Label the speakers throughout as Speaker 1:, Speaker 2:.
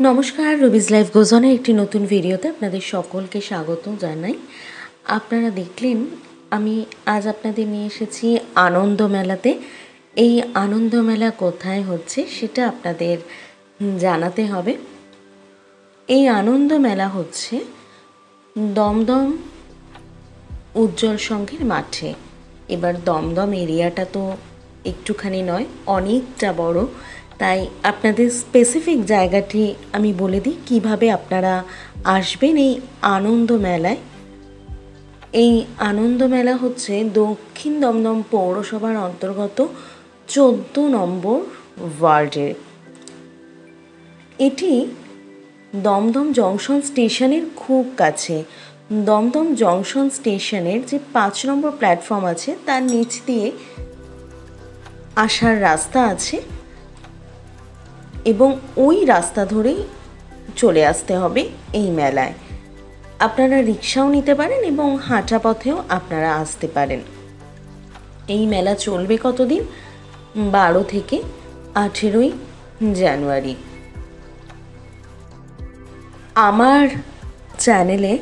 Speaker 1: নমস্কার, Ruby's life goes অনের একটি নতুন ভিডিওতে আপনাদের সকলকে স্বাগত জানাই। আপনারা দেখলেন আমি আজ আপনাদের নিয়ে এসেছি আনন্দ মেলাতে। এই আনন্দ মেলা কোথায় হচ্ছে সেটা আপনাদের জানাতে হবে। এই আনন্দ মেলা হচ্ছে দমদম উজ্জ্বল সংঘের মাঠে। এবার দমদম এরিয়াটা তো একটুখানি নয়, অনেকটা বড়, তাই আপনাদের স্পেসিফিক জায়গাটি আমি বলে দিই কিভাবে আপনারা আসবেন এই আনন্দ মেলায়। এই আনন্দ মেলা হচ্ছে দক্ষিণ দমদম পৌরসভার অন্তর্গত 14 নম্বর ওয়ার্ডে। এটি দমদম জংশন স্টেশনের খুব কাছে। দমদম জংশন স্টেশনের যে 5 নম্বর প্ল্যাটফর্ম আছে তার নিচ দিয়ে আসার রাস্তা আছে এবং ওই রাস্তা ধরেই চলে আসতে হবে এই মেলায়। আপনারা রিক্সাও নিতে পারেন এবং হাঁটা পথেও আপনারা আসতে পারেন। এই মেলা চলবে কতদিন? 12 থেকে 18 জানুয়ারি। আমার চ্যানেলে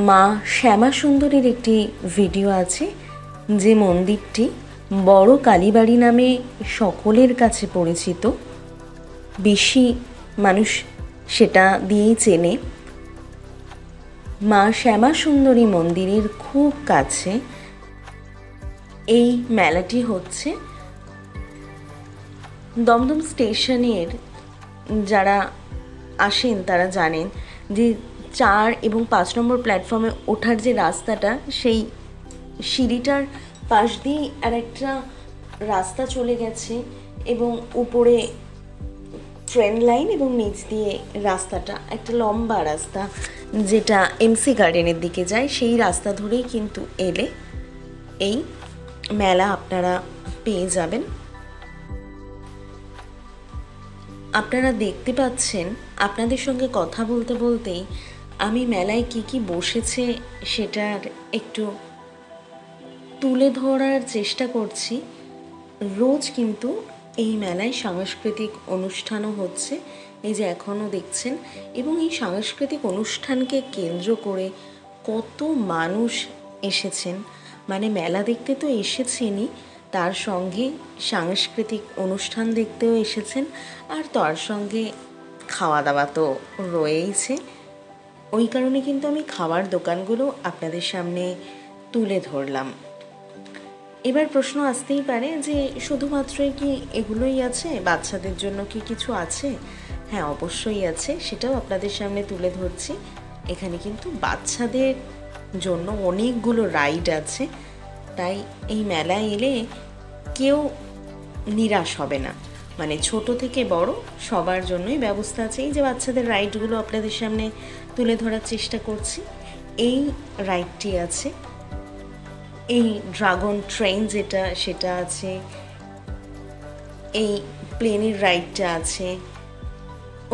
Speaker 1: মা শ্যামা সুন্দরীর একটি ভিডিও আছে, যে মন্দিরটি বড় কালীবাড়ি নামে সকলের কাছে পরিচিত। বেশি মানুষ সেটা দিয়েই চেনে। মা শ্যামা সুন্দরী মন্দিরের খুব কাছে এই মেলাটি হচ্ছে। দমদম স্টেশনের যারা আসেন তারা জানেন যে 4 এবং 5 নম্বর প্ল্যাটফর্মে ওঠার যে রাস্তাটা, সেই সিঁড়িটার পাশ দিয়ে আর একটা রাস্তা চলে গেছে এবং উপরে ট্রেন লাইন এবং নিচ দিয়ে রাস্তাটা একটা লম্বা রাস্তা যেটা এমসি গার্ডেনের দিকে যায়। সেই রাস্তা ধরেই কিন্তু এলে এই মেলা আপনারা পেয়ে যাবেন। আপনারা দেখতে পাচ্ছেন, আপনাদের সঙ্গে কথা বলতে বলতেই আমি মেলায় কি কি বসেছে সেটার একটু তুলে ধরার চেষ্টা করছি। রোজ কিন্তু এই মেলায় সাংস্কৃতিক অনুষ্ঠানও হচ্ছে, এই যে এখনও দেখছেন। এবং এই সাংস্কৃতিক অনুষ্ঠানকে কেন্দ্র করে কত মানুষ এসেছেন, মানে মেলা দেখতে তো এসেছেনই, তার সঙ্গে সাংস্কৃতিক অনুষ্ঠান দেখতেও এসেছেন, আর তার সঙ্গে খাওয়া দাওয়া তো রয়েইছে। ওই কারণে কিন্তু আমি খাওয়ার দোকানগুলো আপনাদের সামনে তুলে ধরলাম। এবার প্রশ্ন আসতেই পারে যে শুধুমাত্রই কি এগুলোই আছে, বাচ্চাদের জন্য কি কিছু আছে? হ্যাঁ, অবশ্যই আছে, সেটাও আপনাদের সামনে তুলে ধরছি। এখানে কিন্তু বাচ্চাদের জন্য অনেকগুলো রাইড আছে, তাই এই মেলায় এলে কেউ নিরাশ হবে না। মানে ছোট থেকে বড় সবার জন্যই ব্যবস্থা আছে। এই যে বাচ্চাদের রাইডগুলো আপনাদের সামনে তুলে ধরার চেষ্টা করছি। এই রাইডটি আছে, এই ড্রাগন ট্রেন যেটা সেটা আছে, এই প্লেনের রাইডটা আছে।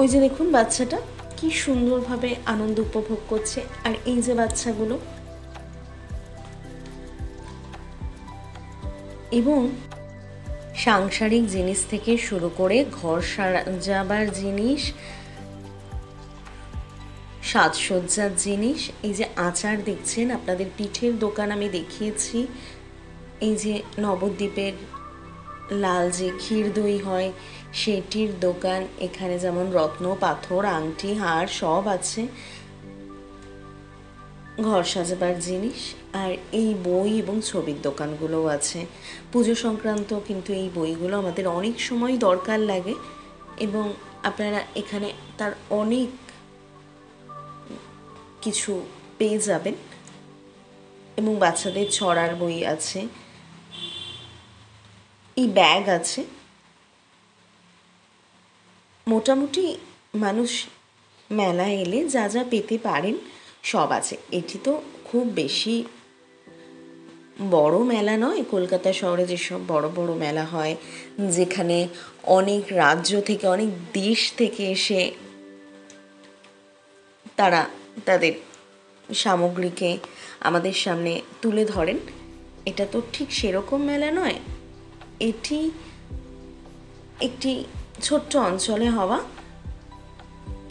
Speaker 1: ওই যে দেখুন বাচ্চাটা কি সুন্দরভাবে আনন্দ উপভোগ করছে। আর এই যে বাচ্চাগুলো, এবং সাংসারিক জিনিস থেকে শুরু করে ঘর সাজাবার জিনিস, সাজসজ্জার জিনিস, এই যে আচার দেখছেন, আপনাদের পিঠের দোকান আমি দেখিয়েছি। এই যে নবদ্বীপের লাল যে ক্ষীর দই হয় সেটির দোকান, এখানে যেমন রত্ন, পাথর, আংটি, হার সব আছে, ঘর সাজাবার জিনিস। আর এই বই এবং ছবির দোকানগুলোও আছে। পুজো সংক্রান্ত কিন্তু এই বইগুলো আমাদের অনেক সময় দরকার লাগে এবং আপনারা এখানে তার অনেক কিছু পেয়ে যাবেন। এবং বাচ্চাদের ছড়ার বই আছে, এই ব্যাগ আছে। মোটামুটি মানুষ মেলায় এলে যা যা পেতে পারেন সব আছে। এটি তো খুব বেশি বড় মেলা নয়। কলকাতা শহরে যেসব বড় বড় মেলা হয়, যেখানে অনেক রাজ্য থেকে, অনেক দেশ থেকে এসে তারা তাদের সামগ্রীকে আমাদের সামনে তুলে ধরেন, এটা তো ঠিক সেরকম মেলা নয়। এটি একটি ছোট্ট অঞ্চলে হওয়া,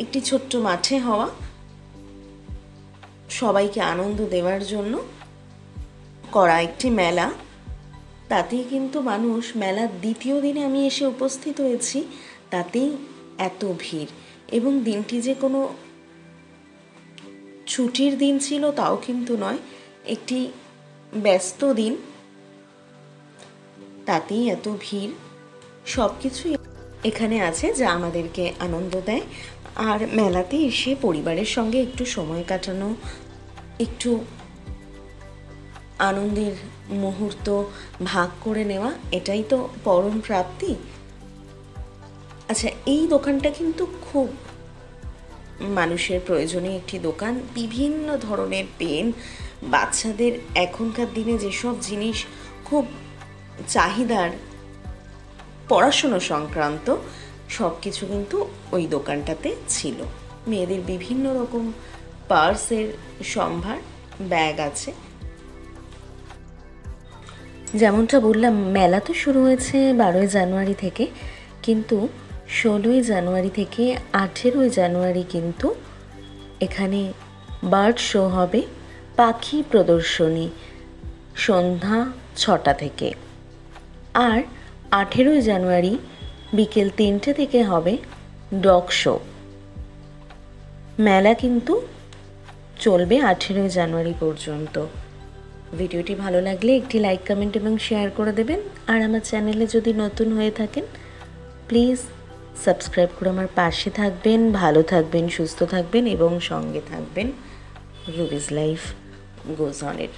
Speaker 1: একটি ছোট্ট মাঠে হওয়া, সবাইকে আনন্দ দেওয়ার জন্য করা একটি মেলা। তাতেই কিন্তু মানুষ, মেলার দ্বিতীয় দিনে আমি এসে উপস্থিত হয়েছি, তাতেই এত ভিড়। এবং দিনটি যে কোনো ছুটির দিন ছিল তাও কিন্তু নয়, একটি ব্যস্ত দিন, তাতেই এত ভিড়। সব কিছুই এখানে আছে যা আমাদেরকে আনন্দ দেয়। আর মেলাতে এসে পরিবারের সঙ্গে একটু সময় কাটানো, একটু আনন্দের মুহূর্ত ভাগ করে নেওয়া, এটাই তো পরম প্রাপ্তি। আচ্ছা, এই দোকানটা কিন্তু খুব মানুষের প্রয়োজনে একটি দোকান। বিভিন্ন ধরনের পেন, বাচ্চাদের এখনকার দিনে যেসব জিনিস খুব চাহিদার পড়াশুনো সংক্রান্ত, সব কিছু কিন্তু ওই দোকানটাতে ছিল। মেয়েদের বিভিন্ন রকম পার্সের সম্ভার, ব্যাগ আছে। যেমনটা বললাম, মেলা তো শুরু হয়েছে 12ই জানুয়ারি থেকে, কিন্তু 16ই জানুয়ারি থেকে 18ই জানুয়ারি কিন্তু এখানে বার্ড শো হবে, পাখি প্রদর্শনী সন্ধ্যা 6টা থেকে। আর 18ই জানুয়ারি বিকেল 3টে থেকে হবে ডগ শো। মেলা কিন্তু চলবে 18ই জানুয়ারি পর্যন্ত। ভিডিওটি ভালো লাগলে একটি লাইক, কমেন্ট এবং শেয়ার করে দেবেন। আর আমার চ্যানেলে যদি নতুন হয়ে থাকেন, প্লিজ সাবস্ক্রাইব করে আমার পাশে থাকবেন। ভালো থাকবেন, সুস্থ থাকবেন এবং সঙ্গে থাকবেন রুবিজ লাইফ গোজ অনের।